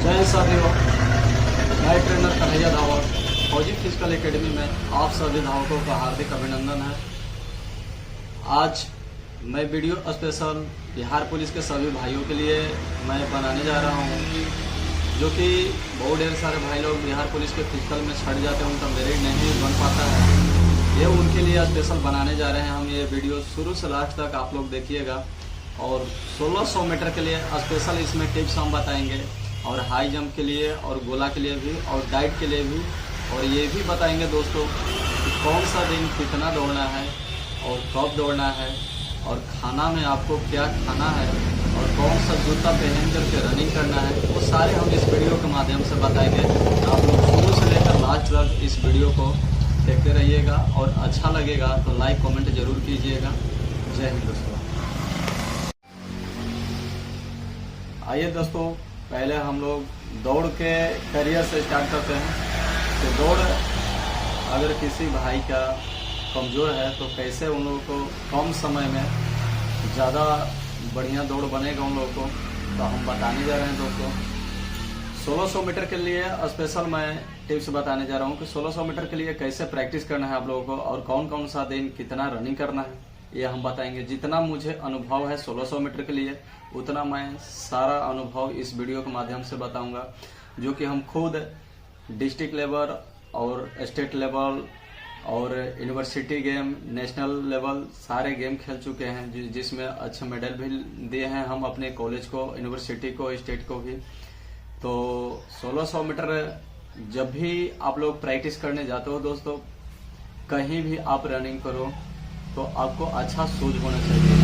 जय साथियों, मैं ट्रेनर कन्हैया धावक फौजी फिजिकल एकेडमी में आप सभी धावकों का हार्दिक अभिनंदन है। आज मैं वीडियो स्पेशल बिहार पुलिस के सभी भाइयों के लिए मैं बनाने जा रहा हूँ, जो कि बहुत ढेर सारे भाई लोग बिहार पुलिस के फिजिकल में छट जाते हैं, उनका मेरिट नहीं बन पाता है। ये उनके लिए स्पेशल बनाने जा रहे हैं हम। ये वीडियो शुरू से लास्ट तक आप लोग देखिएगा और 1600 मीटर के लिए स्पेशल इसमें टिप्स हम बताएंगे, और हाई जंप के लिए और गोला के लिए भी और डाइट के लिए भी, और ये भी बताएंगे दोस्तों कि कौन सा दिन कितना दौड़ना है और कब दौड़ना है, और खाना में आपको क्या खाना है, और कौन सा जूता पहन करके रनिंग करना है, वो सारे हम इस वीडियो के माध्यम से बताएंगे। आप लोग शुरू से लेकर लास्ट तक इस वीडियो को देखते रहिएगा, और अच्छा लगेगा तो लाइक कमेंट जरूर कीजिएगा। जय हिंद दोस्तों। आइए दोस्तों, पहले हम लोग दौड़ के करियर से स्टार्ट करते हैं। तो दौड़ अगर किसी भाई का कमज़ोर है तो कैसे उन लोगों को कम समय में ज़्यादा बढ़िया दौड़ बनेगा उन लोगों को, तो हम बताने जा रहे हैं दोस्तों। 1600 मीटर के लिए स्पेशल मैं टिप्स बताने जा रहा हूँ कि 1600 मीटर के लिए कैसे प्रैक्टिस करना है आप लोगों को, और कौन कौन सा दिन कितना रनिंग करना है, ये हम बताएंगे। जितना मुझे अनुभव है 1600 मीटर के लिए, उतना मैं सारा अनुभव इस वीडियो के माध्यम से बताऊंगा, जो कि हम खुद डिस्ट्रिक्ट लेवल और स्टेट लेवल और यूनिवर्सिटी गेम, नेशनल लेवल सारे गेम खेल चुके हैं, जिसमें अच्छे मेडल भी दिए हैं हम अपने कॉलेज को, यूनिवर्सिटी को, स्टेट को भी। तो 1600 मीटर जब भी आप लोग प्रैक्टिस करने जाते हो दोस्तों, कहीं भी आप रनिंग करो तो आपको अच्छा शूज होना चाहिए।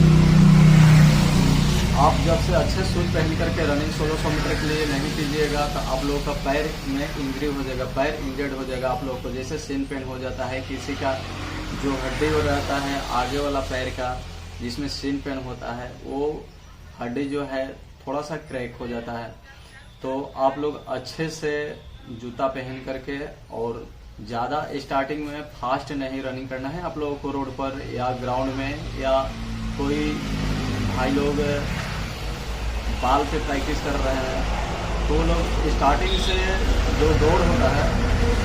आप जब से अच्छे शूज पहन करके रनिंग 1600 मीटर के लिए नहीं कीजिएगा तो आप लोगों का पैर में इंजरी हो जाएगा, पैर इंजर्ड हो जाएगा आप लोगों को। जैसे सिन पेन हो जाता है किसी का, जो हड्डी हो रहता है आगे वाला पैर का, जिसमें सिन पेन होता है, वो हड्डी जो है थोड़ा सा क्रैक हो जाता है। तो आप लोग अच्छे से जूता पहन करके, और ज़्यादा स्टार्टिंग में फास्ट नहीं रनिंग करना है आप लोगों को। रोड पर या ग्राउंड में, या कोई भाई लोग बाल पे प्रैक्टिस कर रहे हैं, तो लोग स्टार्टिंग से जो दौड़ होता है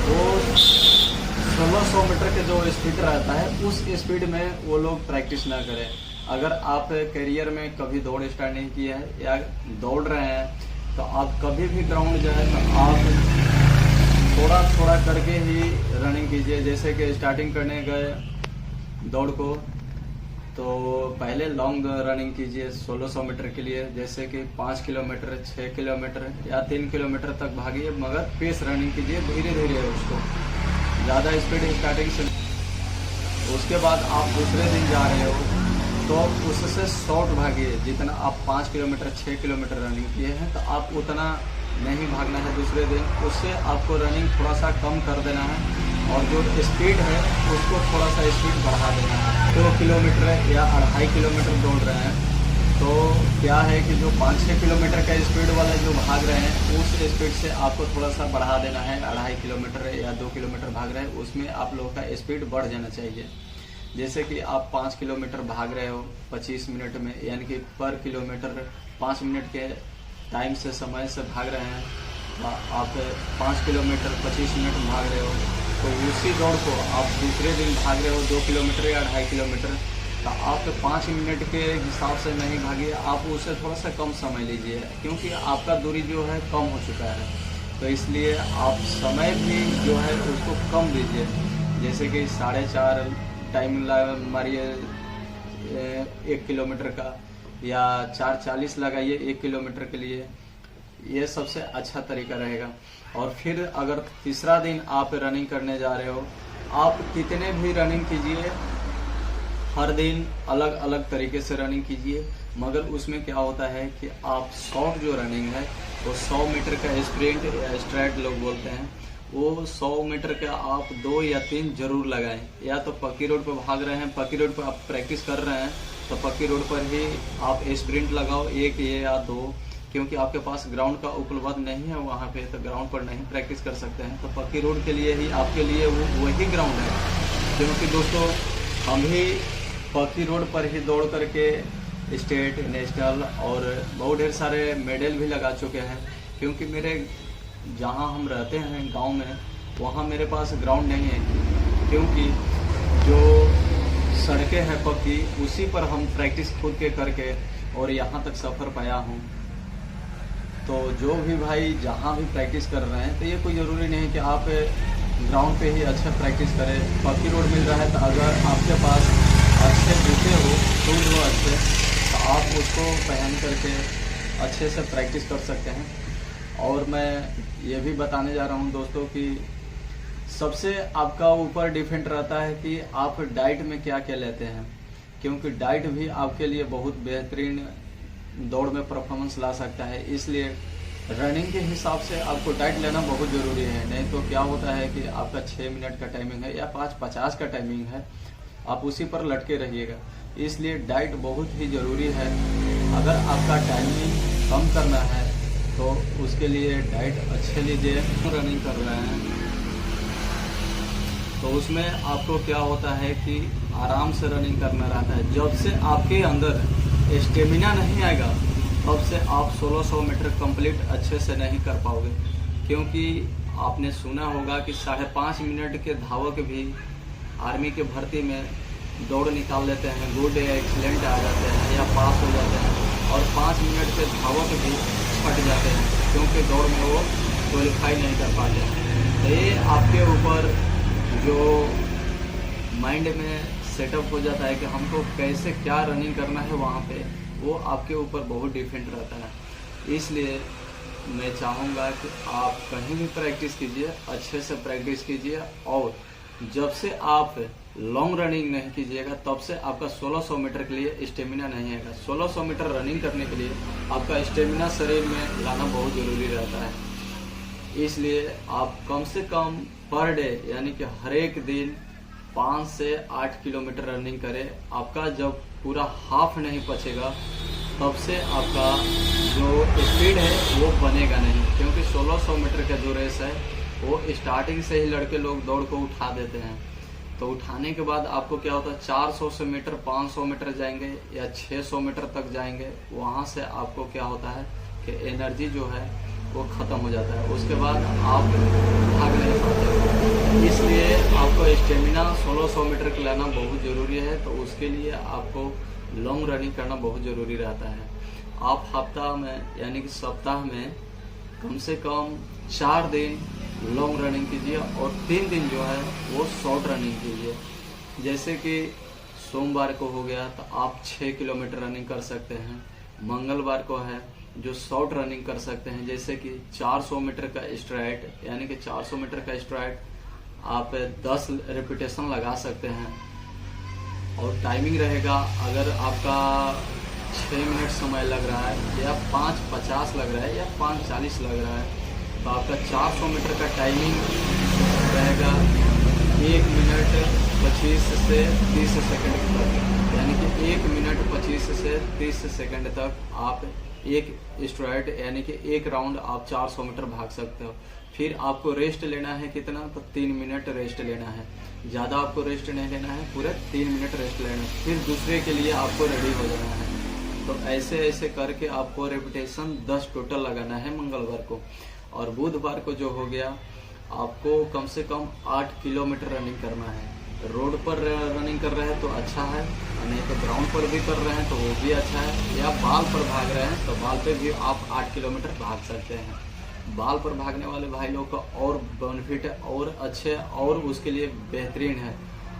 वो 1600 मीटर के जो स्पीड रहता है उस स्पीड में वो लोग प्रैक्टिस ना करें। अगर आप करियर में कभी दौड़ स्टार्ट नहीं किया है या दौड़ रहे हैं, तो आप कभी भी ग्राउंड जाए तो आप थोड़ा थोड़ा करके ही रनिंग कीजिए। जैसे कि स्टार्टिंग करने गए दौड़ को, तो पहले लॉन्ग रनिंग कीजिए 1600 मीटर के लिए, जैसे कि 5 किलोमीटर, 6 किलोमीटर या 3 किलोमीटर तक भागिए, मगर पेस रनिंग कीजिए, धीरे धीरे उसको, ज़्यादा स्पीड स्टार्टिंग से। उसके बाद आप दूसरे दिन जा रहे हो तो उससे शॉर्ट भागिए। जितना आप 5 किलोमीटर, 6 किलोमीटर रनिंग किए हैं, तो आप उतना नहीं भागना है दूसरे दिन, उससे आपको रनिंग थोड़ा सा कम कर देना है, और जो स्पीड है उसको थोड़ा सा स्पीड बढ़ा देना है। 2 किलोमीटर या 2.5 किलोमीटर दौड़ रहे हैं, तो क्या है कि जो 5-6 किलोमीटर का स्पीड वाले जो भाग रहे हैं, उस स्पीड से आपको थोड़ा सा बढ़ा देना है। 2.5 किलोमीटर या 2 किलोमीटर भाग रहे हैं, उसमें आप लोगों का स्पीड बढ़ जाना चाहिए। जैसे कि आप 5 किलोमीटर भाग रहे हो 25 मिनट में, यानी कि पर किलोमीटर 5 मिनट के टाइम से, समय से भाग रहे हैं, आप 5 किलोमीटर 25 मिनट में भाग रहे हो, तो उसी दौड़ को आप दूसरे दिन भाग रहे हो 2 किलोमीटर या 2.5 किलोमीटर, तो आप 5 मिनट के हिसाब से नहीं भागिए, आप उसे थोड़ा सा कम समय लीजिए, क्योंकि आपका दूरी जो है कम हो चुका है। तो इसलिए आप समय भी जो है उसको कम लीजिए। जैसे कि 4.5 टाइम मारिए 1 किलोमीटर का, या 4:40 लगाइए 1 किलोमीटर के लिए, ये सबसे अच्छा तरीका रहेगा। और फिर अगर तीसरा दिन आप रनिंग करने जा रहे हो, आप कितने भी रनिंग कीजिए, हर दिन अलग अलग तरीके से रनिंग कीजिए, मगर उसमें क्या होता है कि आप शॉर्ट जो रनिंग है वो 100 मीटर का स्प्रिंट या स्ट्रेट लोग बोलते हैं, वो 100 मीटर का आप 2 या 3 जरूर लगाएं। या तो पक्की रोड पर भाग रहे हैं, पक्की रोड पर आप प्रैक्टिस कर रहे हैं, तो पक्की रोड पर ही आप स्प्रिंट लगाओ 1 या 2, क्योंकि आपके पास ग्राउंड का उपलब्ध नहीं है वहाँ पे, तो ग्राउंड पर नहीं प्रैक्टिस कर सकते हैं। तो पक्की रोड के लिए ही आपके लिए वही ग्राउंड है, क्योंकि दोस्तों हम भी पक्की रोड पर ही दौड़ करके स्टेट, नेशनल और बहुत ढेर सारे मेडल भी लगा चुके हैं। क्योंकि मेरे जहाँ हम रहते हैं गांव में, वहाँ मेरे पास ग्राउंड नहीं है, क्योंकि जो सड़कें हैं पक्की, उसी पर हम प्रैक्टिस खुद के करके और यहाँ तक सफ़र पाया हूँ। तो जो भी भाई जहाँ भी प्रैक्टिस कर रहे हैं, तो ये कोई ज़रूरी नहीं कि आप ग्राउंड पे ही अच्छा प्रैक्टिस करें। पक्की रोड मिल रहा है तो अगर आपके पास अच्छे जूते हो, शूज़ हो अच्छे, तो आप उसको पहन करके अच्छे से प्रैक्टिस कर सकते हैं। और मैं ये भी बताने जा रहा हूँ दोस्तों कि सबसे आपका ऊपर डिपेंड रहता है कि आप डाइट में क्या क्या लेते हैं, क्योंकि डाइट भी आपके लिए बहुत बेहतरीन दौड़ में परफॉर्मेंस ला सकता है। इसलिए रनिंग के हिसाब से आपको डाइट लेना बहुत ज़रूरी है। नहीं तो क्या होता है कि आपका 6 मिनट का टाइमिंग है या 5:50 का टाइमिंग है, आप उसी पर लटके रहिएगा। इसलिए डाइट बहुत ही ज़रूरी है। अगर आपका टाइमिंग कम करना है तो उसके लिए डाइट अच्छे लीजिए। रनिंग कर रहे हैं तो उसमें आपको क्या होता है कि आराम से रनिंग करना रहता है। जब से आपके अंदर स्टेमिना नहीं आएगा, तब से आप 1600 मीटर कंप्लीट अच्छे से नहीं कर पाओगे। क्योंकि आपने सुना होगा कि 5.5 मिनट के धावक भी आर्मी के भर्ती में दौड़ निकाल लेते हैं, गुड या एक्सीलेंट आ जाते हैं या पास हो जाते हैं, और 5 मिनट के धावक भी फट जाते हैं क्योंकि दौड़ में वो क्वालिफाई नहीं कर पाते। तो ये आपके ऊपर जो माइंड में सेटअप हो जाता है कि हमको कैसे क्या रनिंग करना है, वहाँ पे वो आपके ऊपर बहुत डिपेंड रहता है। इसलिए मैं चाहूँगा कि आप कहीं भी प्रैक्टिस कीजिए, अच्छे से प्रैक्टिस कीजिए। और जब से आप लॉन्ग रनिंग नहीं कीजिएगा, तब से आपका 1600 मीटर के लिए स्टेमिना नहीं आएगा। 1600 मीटर रनिंग करने के लिए आपका स्टेमिना शरीर में लाना बहुत ज़रूरी रहता है। इसलिए आप कम से कम पर डे यानी कि हर एक दिन 5 से 8 किलोमीटर रनिंग करें। आपका जब पूरा हाफ नहीं पचेगा, तब से आपका जो स्पीड है वो बनेगा नहीं। क्योंकि 1600 मीटर का जो रेस है वो स्टार्टिंग से ही लड़के लोग दौड़ को उठा देते हैं। तो उठाने के बाद आपको क्या होता है, 400 मीटर 500 मीटर जाएंगे या 600 मीटर तक जाएंगे। वहाँ से आपको क्या होता है कि एनर्जी जो है वो ख़त्म हो जाता है। उसके बाद आप भाग नहीं पाते। इसलिए आपको स्टेमिना 1600 मीटर का लेना बहुत ज़रूरी है। तो उसके लिए आपको लॉन्ग रनिंग करना बहुत ज़रूरी रहता है। आप हफ्ता में यानी कि सप्ताह में कम से कम 4 दिन लॉन्ग रनिंग कीजिए और 3 दिन जो है वो शॉर्ट रनिंग कीजिए। जैसे कि सोमवार को हो गया तो आप 6 किलोमीटर रनिंग कर सकते हैं। मंगलवार को है जो शॉर्ट रनिंग कर सकते हैं, जैसे कि 400 मीटर का स्ट्राइड, यानी कि 400 मीटर का स्ट्राइड आप 10 रेपिटेशन लगा सकते हैं। और टाइमिंग रहेगा, अगर आपका 6 मिनट समय लग रहा है या 5:50 लग रहा है या 5:40 लग रहा है, तो आपका 400 मीटर का टाइमिंग रहेगा 1 मिनट 25 से 30 सेकंड तक। यानी कि 1 मिनट 25 से 30 सेकंड तक आप एक स्ट्राइड यानी कि एक राउंड आप 400 मीटर भाग सकते हो। फिर आपको रेस्ट लेना है कितना, तो 3 मिनट रेस्ट लेना है। ज़्यादा आपको रेस्ट नहीं लेना है, पूरे 3 मिनट रेस्ट लेना है। फिर दूसरे के लिए आपको रेडी हो जाना है। तो ऐसे ऐसे करके आपको रेपिटेशन 10 टोटल लगाना है मंगलवार को। और बुधवार को जो हो गया, आपको कम से कम 8 किलोमीटर रनिंग करना है। रोड पर रनिंग कर रहे हैं तो अच्छा है, नहीं तो ग्राउंड पर भी कर रहे हैं तो वो भी अच्छा है, या बाल पर भाग रहे हैं तो बाल पे भी आप 8 किलोमीटर भाग सकते हैं। बाल पर भागने वाले भाई लोग का और बेनिफिट है और अच्छे और उसके लिए बेहतरीन है,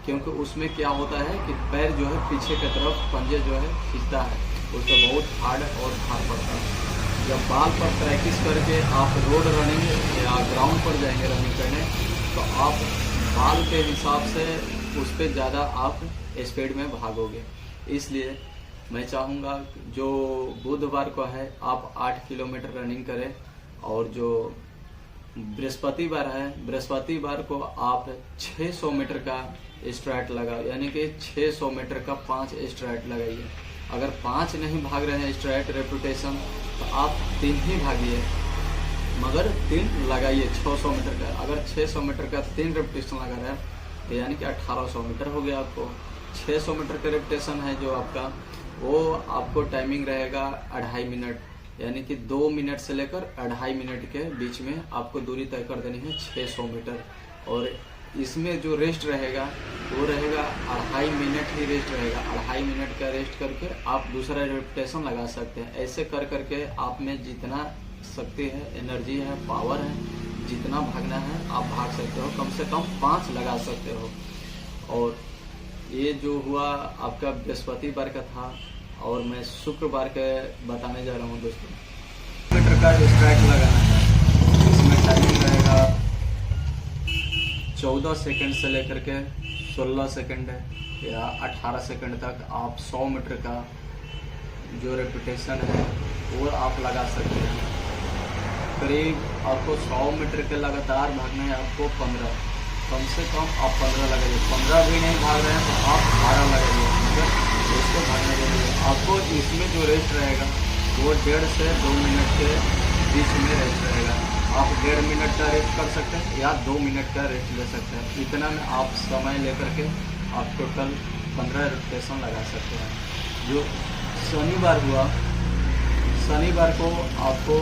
क्योंकि उसमें क्या होता है कि पैर जो है पीछे की तरफ पंजे जो है खींचता है, उससे बहुत हार्ड और भार पड़ता है। जब बाल पर प्रैक्टिस करके आप रोड रनिंग या ग्राउंड पर जाएंगे रनिंग करने, तो आप बाल के हिसाब से उस पर ज़्यादा आप स्पीड में भागोगे। इसलिए मैं चाहूँगा जो बुधवार को है आप 8 किलोमीटर रनिंग करें। और जो बृहस्पतिवार है, बृहस्पतिवार को आप 600 मीटर का स्ट्राइड लगाओ, यानी कि 600 मीटर का 5 स्ट्राइड लगाइए। अगर 5 नहीं भाग रहे हैं स्ट्राइड रेपुटेशन, तो आप 3 ही भागिए, मगर 3 लगाइए 600 मीटर का। अगर 600 मीटर का 3 रेपुटेशन लगा रहे हैं तो यानी कि 1800 मीटर हो गया। आपको 600 मीटर का रेपुटेशन है जो आपका, वो आपको टाइमिंग रहेगा 2.5 मिनट। यानी कि 2 मिनट से लेकर 2.5 मिनट के बीच में आपको दूरी तय कर देनी है 600 मीटर। और इसमें जो रेस्ट रहेगा वो रहेगा 2.5 मिनट ही रेस्ट रहेगा। 2.5 मिनट का रेस्ट करके आप दूसरा रेपिटेशन लगा सकते हैं। ऐसे कर करके आप में जितना शक्ति है, एनर्जी है, पावर है, जितना भागना है आप भाग सकते हो। कम से कम 5 लगा सकते हो। और ये जो हुआ आपका बृहस्पतिवार का था और मैं शुक्रवार के बताने जा रहा हूँ दोस्तों। मीटर का स्ट्राइक लगाना है। इसमें टाइमिंग रहेगा 14 सेकंड से लेकर के 16 सेकंड या 18 सेकंड तक आप 100 मीटर का जो रेपिटेशन है वो आप लगा सकते हैं। करीब आपको 100 मीटर के लगातार भागना है आपको 15, कम से कम आप 15 लगाइए। 15 भी नहीं भाग रहे हैं तो आप 12 लगाइए, मगर उसको भागने के लिए आपको इसमें जो रेस्ट रहेगा वो 1.5 से 2 मिनट के बीच में रेस्ट रहेगा। आप 1.5 मिनट का रेस्ट कर सकते हैं या 2 मिनट का रेस्ट ले सकते हैं। इतना में आप समय लेकर के आप टोटल 15 रेपिटेशन लगा सकते हैं। जो शनिवार हुआ, शनिवार को आपको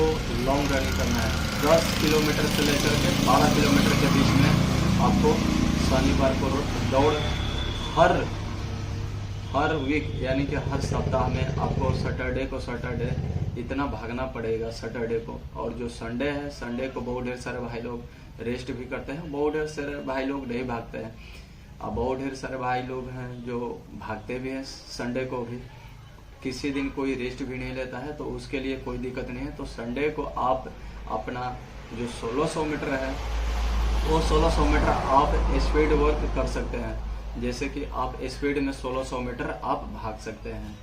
लॉन्ग रनिंग करना है। 10 किलोमीटर से लेकर के 12 किलोमीटर के बीच में आपको शनिवार को दौड़ हर वीक यानी कि हर सप्ताह में आपको सैटरडे इतना भागना पड़ेगा सैटरडे को। और जो संडे है, संडे को बहुत ढेर सारे भाई लोग रेस्ट भी करते हैं, बहुत ढेर सारे भाई लोग नहीं भागते हैं। अब बहुत ढेर सारे भाई लोग हैं जो भागते भी हैं संडे को भी। किसी दिन कोई रेस्ट भी नहीं लेता है तो उसके लिए कोई दिक्कत नहीं है। तो संडे को आप अपना जो 1600 मीटर है वो 1600 मीटर आप स्पीड वर्क कर सकते हैं। जैसे कि आप स्पीड में 1600 मीटर आप भाग सकते हैं।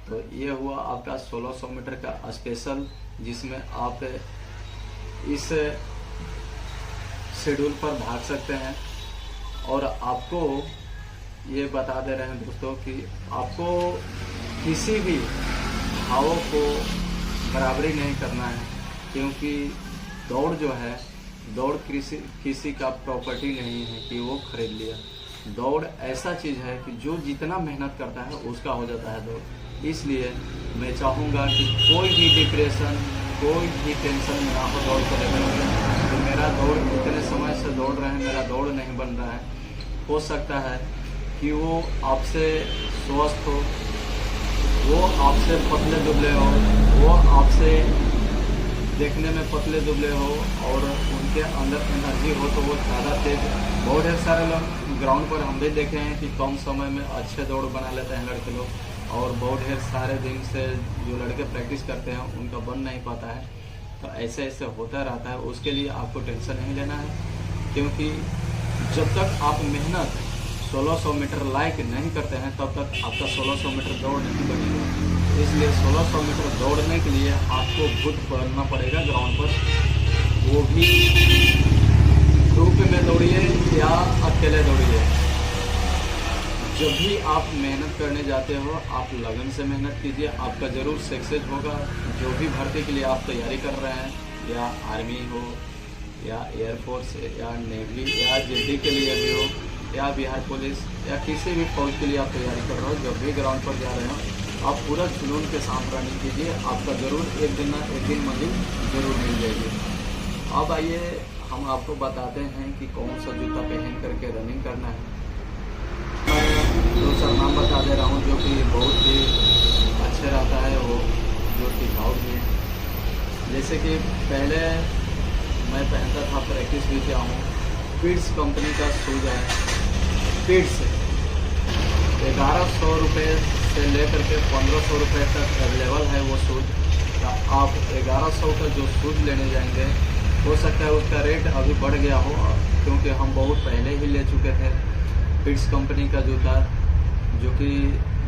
तो ये हुआ आपका 1600 मीटर का स्पेशल, जिसमें आप इस शेड्यूल पर भाग सकते हैं। और आपको ये बता दे रहे हैं दोस्तों कि आपको किसी भी भावों को बराबरी नहीं करना है, क्योंकि दौड़ जो है, दौड़ किसी का प्रॉपर्टी नहीं है कि वो खरीद लिया। दौड़ ऐसा चीज़ है कि जो जितना मेहनत करता है उसका हो जाता है दौड़। इसलिए मैं चाहूँगा कि कोई भी डिप्रेशन, कोई भी टेंशन ना हो दौड़ को लेकर। तो मेरा दौड़ इतने समय से दौड़ रहे हैं, मेरा दौड़ नहीं बन रहा है। हो सकता है कि वो आपसे स्वस्थ हो, वो आपसे पतले दुबले हो, वो आपसे देखने में पतले दुबले हो और उनके अंदर एनर्जी हो तो वो ज़्यादा तेज। बहुत ढेर सारे लोग ग्राउंड पर हम भी देखे हैं कि कम समय में अच्छे दौड़ बना लेते हैं लड़के लोग, और बहुत ढेर सारे दिन से जो लड़के प्रैक्टिस करते हैं उनका बन नहीं पाता है। तो ऐसे ऐसे होता रहता है। उसके लिए आपको टेंशन नहीं लेना है, क्योंकि जब तक आप मेहनत 1600 मीटर लायक नहीं करते हैं तब तक आपका 1600 मीटर दौड़ नहीं बनेगा। इसलिए 1600 मीटर दौड़ने के लिए आपको खुद बढ़ना पड़ेगा ग्राउंड पर, वो भी ग्रुप में दौड़िए या अकेले दौड़िए। जब भी आप मेहनत करने जाते हो आप लगन से मेहनत कीजिए, आपका ज़रूर सक्सेस होगा। जो भी भर्ती के लिए आप तैयारी कर रहे हैं, या आर्मी हो या एयरफोर्स या नेवी या जेडी के लिए भी हो या बिहार पुलिस या किसी भी फौज के लिए आप तैयारी कर रहे हो, जब भी ग्राउंड पर जा रहे हो आप पूरा जुनून के साथ रनिंग कीजिए। आपका ज़रूर एक दिन ना एक दिन मंजिल ज़रूर मिल जाएगी। अब आइए हम आपको बताते हैं कि कौन सा जूता पहन करके रनिंग करना है। मैं 2 नाम बता दे रहा हूँ जो कि बहुत ही अच्छे रहता है, वो जो टिकाऊ भी। जैसे कि पहले मैं पहनता था, प्रैक्टिस भी किया हूँ, पिट्स कंपनी का शूज है। पिट्स 1100 रुपये से लेकर के 1500 रुपये तक अवेलेबल है वो शूज। तो आप 1100 का जो शूज लेने जाएंगे, हो सकता है उसका रेट अभी बढ़ गया हो, क्योंकि हम बहुत पहले ही ले चुके थे पिट्स कंपनी का जूता, जो कि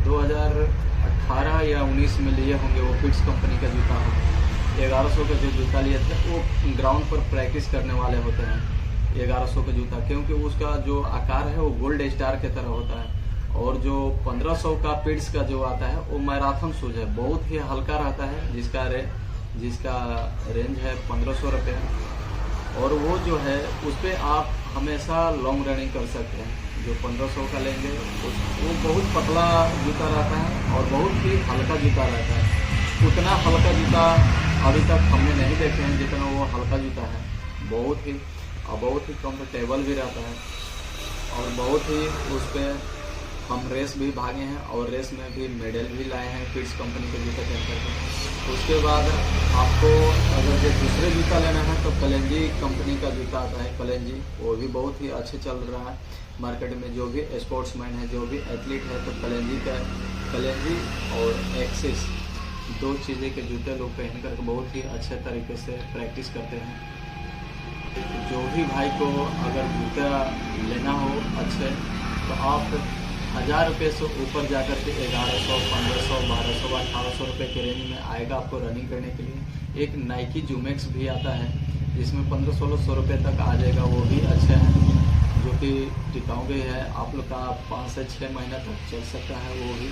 2018 या 19 में लिए होंगे। वो पिट्स कंपनी का जूता हो, 1100 का जो जूता लिए थे वो ग्राउंड पर प्रैक्टिस करने वाले होते हैं। 1100 का जूता, क्योंकि उसका जो आकार है वो गोल्ड स्टार के तरह होता है। और जो 1500 का पिट्स का जो आता है वो मैराथन शूज है, बहुत ही हल्का रहता है, जिसका रेंज है 1500 रुपये। और वो जो है उस पर आप हमेशा लॉन्ग रनिंग कर सकते हैं। जो 1500 का लेंगे वो बहुत पतला जूता रहता है और बहुत ही हल्का जूता रहता है। उतना हल्का जूता अभी तक हमने नहीं देखे हैं जितना वो हल्का जूता है। बहुत ही कंफर्टेबल भी रहता है और बहुत ही उस पर हम रेस भी भागे हैं और रेस में भी मेडल भी लाए हैं फिट्स कंपनी के जूते पहन करके। उसके बाद आपको अगर जो दूसरे जूता लेना है तो कलेंजी कंपनी का जूता आता है, कलेंजी, वो भी बहुत ही अच्छे चल रहा है मार्केट में। जो भी स्पोर्ट्समैन है, जो भी एथलीट है, तो कलेंजी और एक्सिस, दो चीज़ें के जूते लोग पहन करके बहुत ही अच्छे तरीके से प्रैक्टिस करते हैं। जो भी भाई को अगर जूता लेना हो अच्छे, तो आप 1000 रुपये से ऊपर जाकर के 1100, 1500, 1200, 1800 रुपये के रेंज में आएगा आपको रनिंग करने के लिए। एक नाइकी जूमेक्स भी आता है जिसमें 1500-1600 रुपये तक आ जाएगा, वो भी अच्छा है, जो कि टिकाऊ भी है, आप लोग का 5 से 6 महीना तक चल सकता है वो भी।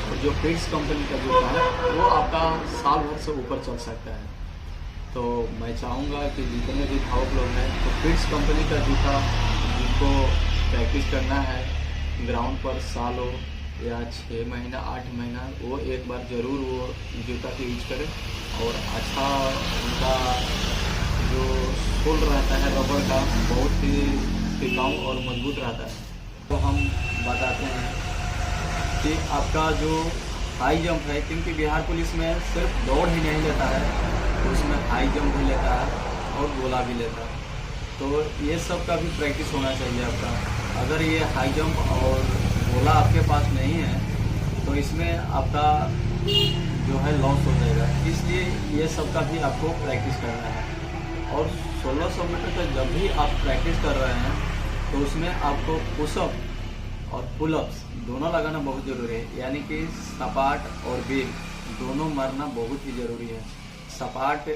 और जो फिट्स कंपनी का जूता है वो आपका साल भर से ऊपर चल सकता है। तो मैं चाहूँगा कि जितने भी भावुक लोग हैं तो फिट्स कंपनी का जूता जिनको प्रैक्टिस करना है ग्राउंड पर, साल हो या 6 महीना 8 महीना, वो एक बार ज़रूर वो जूता यूज करें। और अच्छा उनका जो सोल रहता है रबर का, बहुत ही टिकाऊ और मजबूत रहता है। तो हम बताते हैं कि आपका जो हाई जंप है, क्योंकि बिहार पुलिस में सिर्फ दौड़ ही नहीं लेता है, तो उसमें हाई जंप भी लेता है और गोला भी लेता है। तो ये सब का भी प्रैक्टिस होना चाहिए आपका। अगर ये हाई जंप और गोला आपके पास नहीं है तो इसमें आपका जो है लॉस हो जाएगा, इसलिए ये सब का भी आपको प्रैक्टिस करना है। और 1600 मीटर का जब भी आप प्रैक्टिस कर रहे हैं तो उसमें आपको पुशअप और पुलअप्स दोनों लगाना बहुत ज़रूरी है, यानी कि सपाट और बीम दोनों मारना बहुत ही ज़रूरी है। सपाट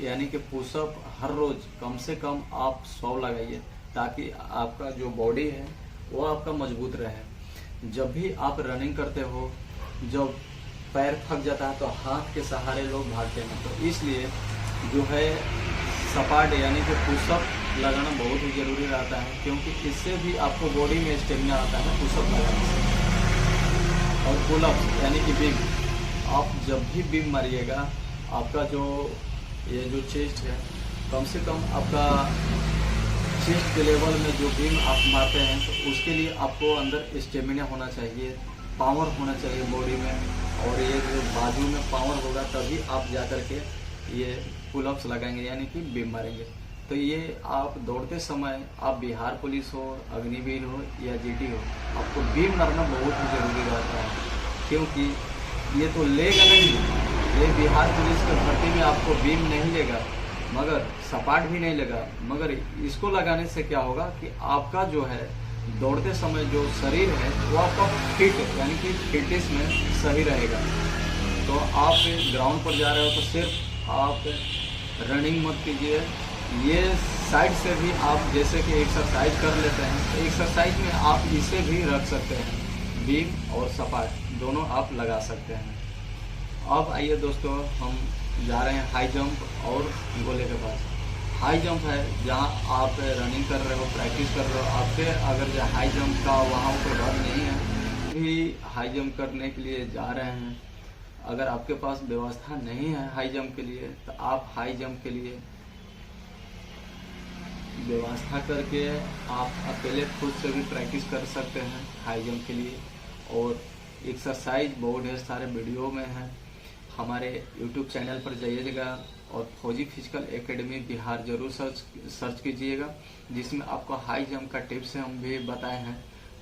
यानी कि पुशअप हर रोज़ कम से कम आप 100 लगाइए, ताकि आपका जो बॉडी है वो आपका मजबूत रहे। जब भी आप रनिंग करते हो, जब पैर थक जाता है तो हाथ के सहारे लोग भागते हैं, तो इसलिए जो है सपाट यानी कि पुशअप लगाना बहुत ही ज़रूरी रहता है, क्योंकि इससे भी आपको बॉडी में स्टेमिना आता है पुशअप लगाने से। और पुलअप यानी कि बीम, आप जब भी बीम मारिएगा आपका जो ये जो चेस्ट है, कम से कम आपका चेस्ट के लेवल में जो बीम आप मारते हैं तो उसके लिए आपको अंदर स्टेमिना होना चाहिए, पावर होना चाहिए बॉडी में। और ये जो बाजू में पावर होगा तभी आप जा कर के ये पुलअप्स लगाएंगे, यानी कि बीम मारेंगे। तो ये आप दौड़ते समय, आप बिहार पुलिस हो, अग्निवीर हो या जीटी हो, आपको बीम मारना बहुत ही ज़रूरी रहता है, क्योंकि ये तो लेगा नहीं, ये बिहार पुलिस के भर्ती में आपको बीम नहीं लेगा, मगर सपाट भी नहीं लेगा, मगर इसको लगाने से क्या होगा कि आपका जो है दौड़ते समय जो शरीर है वो आपका फिट यानी कि फिटनेस में सही रहेगा। तो आप ग्राउंड पर जा रहे हो तो सिर्फ आप रनिंग मत कीजिए, ये साइड से भी आप जैसे कि एक्सरसाइज कर लेते हैं, तो एक्सरसाइज में आप इसे भी रख सकते हैं, बीम और सपाट दोनों आप लगा सकते हैं। अब आइए दोस्तों, हम जा रहे हैं हाई जंप और गोले के पास। हाई जंप है जहां आप रनिंग कर रहे हो, प्रैक्टिस कर रहे हो, आपके अगर जो हाई जंप का वहां कोई डर नहीं है, भी हाई जंप करने के लिए जा रहे हैं, अगर आपके पास व्यवस्था नहीं है हाई जंप के लिए, तो आप हाई जंप के लिए व्यवस्था करके आप अकेले खुद से भी प्रैक्टिस कर सकते हैं हाई जंप के लिए। और एक्सरसाइज बहुत ढेर सारे वीडियो में हैं, हमारे YouTube चैनल पर जाइएगा और फौजी फिजिकल एकेडमी बिहार जरूर सर्च कीजिएगा, जिसमें आपको हाई जंप का टिप्स हम भी बताए हैं,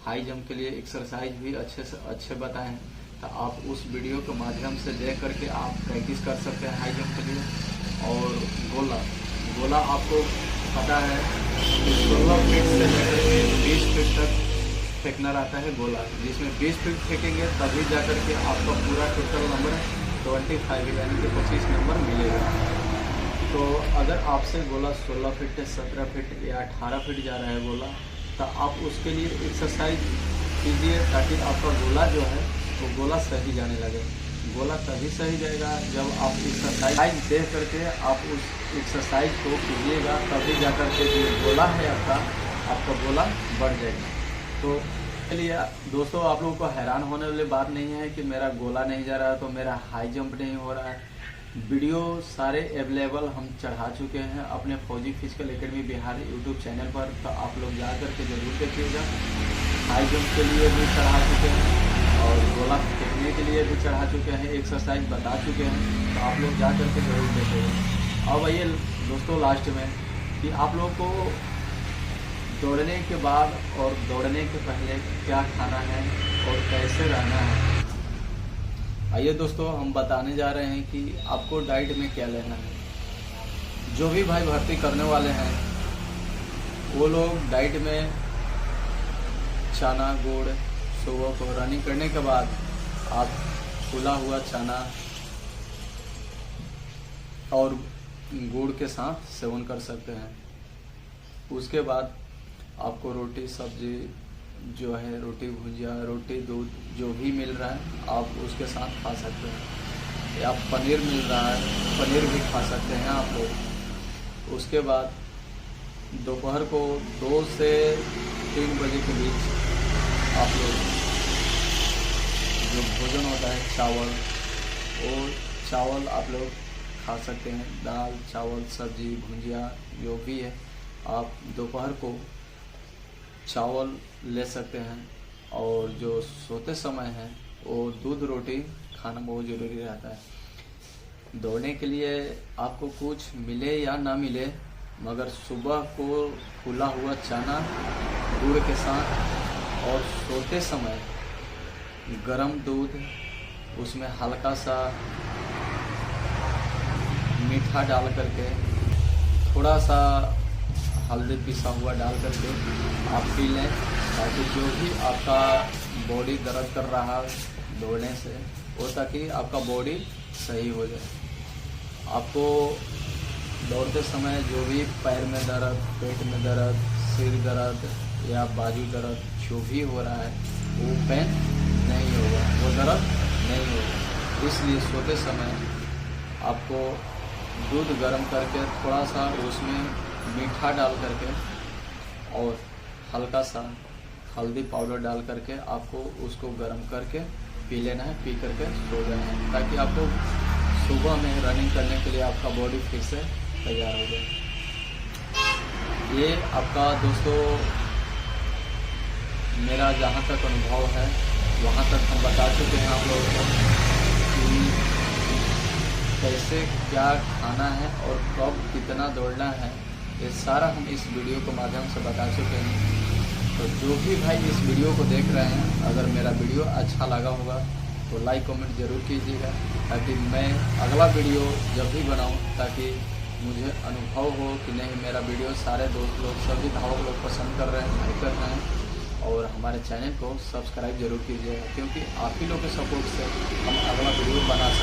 हाई जंप के लिए एक्सरसाइज भी अच्छे से अच्छे बताए हैं। तो आप उस वीडियो के माध्यम से देख करके आप प्रैक्टिस कर सकते हैं हाई जंप के लिए। और गोला आपको पता है 16 फीट से लेकर 20 फीट तक फेंकना रहता है गोला, जिसमें 20 फीट फेंकेंगे तभी जाकर के आपका पूरा टोटल नंबर 25 यानी कि 25 नंबर मिलेगा। तो अगर आपसे गोला 16 फीट, 17 फीट या 18 फीट जा रहा है गोला, तो आप उसके लिए एक्सरसाइज कीजिए, ताकि आपका गोला जो है वो गोला सही जाने लगे। गोला तभी सही जाएगा जब आप एक्सरसाइज देख करके आप उस एक्सरसाइज को कीजिएगा, तभी जा कर के जो गोला है आपका गोला बढ़ जाएगा। तो चलिए दोस्तों, आप लोगों को हैरान होने वाली बात नहीं है कि मेरा गोला नहीं जा रहा है तो मेरा हाई जंप नहीं हो रहा है। वीडियो सारे अवेलेबल हम चढ़ा चुके हैं अपने फौजी physical academy Bihar YouTube channel पर, तो आप लोग जा कर के ज़रूर देखिएगा। हाई जंप के लिए भी चढ़ा चुके हैं और गोला फेंकने के लिए भी चढ़ा चुके हैं, एक्सरसाइज बता चुके हैं, तो आप लोग जा कर के ज़रूर देखिएगा। अब आइए दोस्तों लास्ट में कि आप लोग को दौड़ने के बाद और दौड़ने के पहले क्या खाना है और कैसे रहना है। आइए दोस्तों हम बताने जा रहे हैं कि आपको डाइट में क्या लेना है। जो भी भाई भर्ती करने वाले हैं वो लोग डाइट में चना गुड़, सुबह को रनिंग करने के बाद आप फूला हुआ चना और गुड़ के साथ सेवन कर सकते हैं। उसके बाद आपको रोटी सब्जी जो है, रोटी भुजिया, रोटी दूध जो भी मिल रहा है आप उसके साथ खा सकते हैं, या पनीर मिल रहा है पनीर भी खा सकते हैं आप लोग। उसके बाद दोपहर को 2 से 3 बजे के बीच आप लोग जो भोजन होता है चावल, वो चावल आप लोग खा सकते हैं। दाल चावल सब्जी भुजिया जो भी है, आप दोपहर को चावल ले सकते हैं। और जो सोते समय है वो दूध रोटी खाना बहुत ज़रूरी रहता है। दौड़ने के लिए आपको कुछ मिले या ना मिले, मगर सुबह को फूला हुआ चना गुड़ के साथ और सोते समय गरम दूध, उसमें हल्का सा मीठा डाल करके, थोड़ा सा हल्दी पिसा हुआ डाल करके आप पी लें, ताकि जो भी आपका बॉडी दर्द कर रहा है दौड़ने से वो, ताकि आपका बॉडी सही हो जाए। आपको दौड़ते समय जो भी पैर में दर्द, पेट में दर्द, सिर दर्द या बाजू दर्द जो भी हो रहा है वो पेन नहीं होगा, वो दर्द नहीं होगा। इसलिए सोते समय आपको दूध गर्म करके थोड़ा सा उसमें मीठा डाल करके और हल्का सा हल्दी पाउडर डाल करके आपको उसको गर्म करके पी लेना है, पी करके सो जाना है, ताकि आपको सुबह में रनिंग करने के लिए आपका बॉडी फिर से तैयार हो जाए। ये आपका दोस्तों मेरा जहाँ तक अनुभव है वहाँ तक हम बता चुके हैं आप लोगों को कि कैसे क्या खाना है और कब कितना दौड़ना है, ये सारा हम इस वीडियो के माध्यम से बता चुके हैं। तो जो भी भाई इस वीडियो को देख रहे हैं, अगर मेरा वीडियो अच्छा लगा होगा तो लाइक कमेंट ज़रूर कीजिएगा, ताकि मैं अगला वीडियो जब भी बनाऊं ताकि मुझे अनुभव हो कि नहीं मेरा वीडियो सारे दोस्त लोग सभी धावक लोग पसंद कर रहे हैं, लाइक कर रहे हैं। और हमारे चैनल को सब्सक्राइब जरूर कीजिएगा, क्योंकि आप ही लोग के सपोर्ट से हम अगला वीडियो बना सकते हैं।